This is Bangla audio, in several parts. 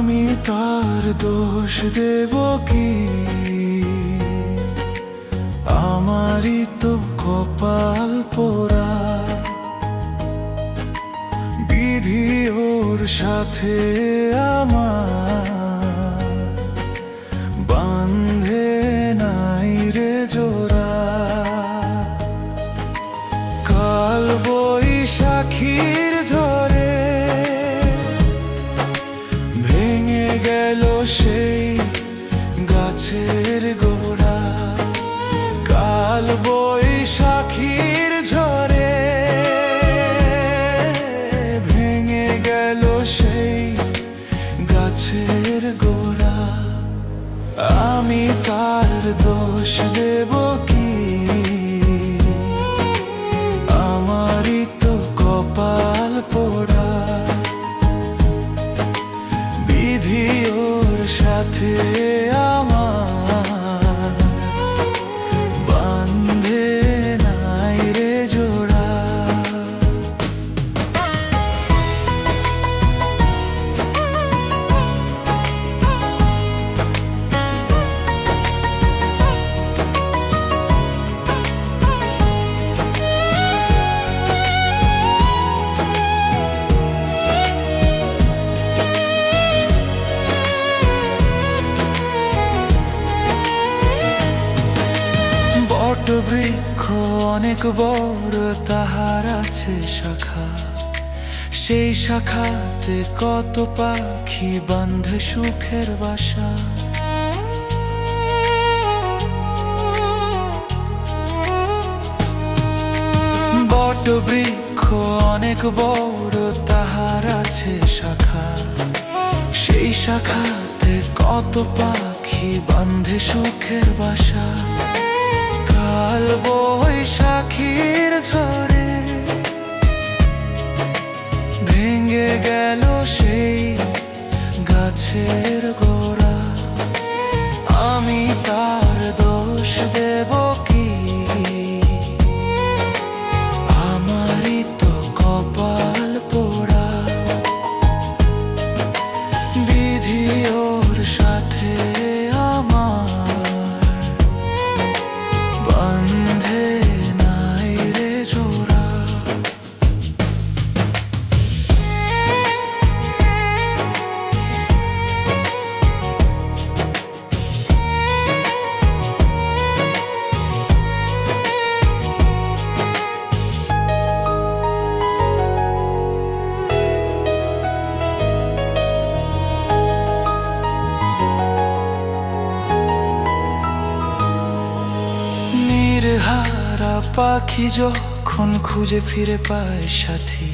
আমি তার দোষ দেব কি? আমারই তো কপাল পোড়া, বিধি ওর সাথে আমার বাঁধে নাই রে জোড়া। কাল বৈশাখীর ঝড়ে ভেঙে গেল সেই গাছের গোড়া। কাল বৈশাখীর ঝড়ে ভেঙে গেল সেই গাছের গোড়া। আমি তার দোষ দেব কি? আমারই তো কপাল পোড়া, বিধি ওর সাথে আমার বাঁধে নাই রে জোড়া। বৃক্ষ অনেক বড়, তাহার আছে শাখা। সেই শাখাতে কত পাখি বাঁধে সুখের বাসা। বট বৃক্ষ অনেক বড়, তাহার আছে শাখা। সেই শাখাতে কত পাখি বাঁধে সুখের বাসা। কাল বৈশাখীর ঝড়ে ভেঙে গেল সেই গাছের গোড়া। আমি তার দোষ দেব কি? আমারই তো কপাল পোড়া, বিধি ওর সাথে আমার বাঁধে নাই রে জোড়া। হারা পাখি যখন খুঁজে ফিরে পায় সাথী,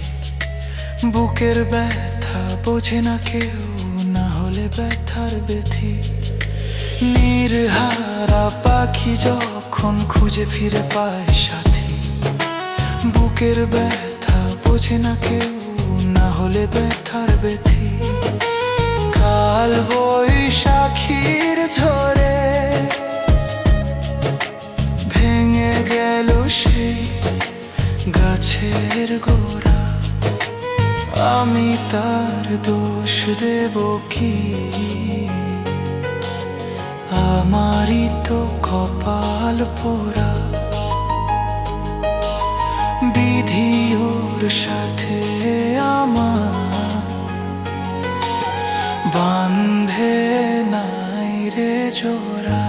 বুকের ব্যথা বোঝে না কেউ, না হলে ব্যথার ব্যথি। নির্হারা পাখি যখন খুঁজে ফিরে পায় সাথী, বুকের ব্যথা বোঝে না কেউ, না হলে ব্যথার ব্যথি। কাল বৈশাখীর ঝড়ে ভেঙে গেল সেই গাছের গোড়া। আমি তার দোষ দেব কি? আমারই তো কপাল পোড়া, বিধি ওর সাথে আমার বাঁধে নাই রে জোড়া।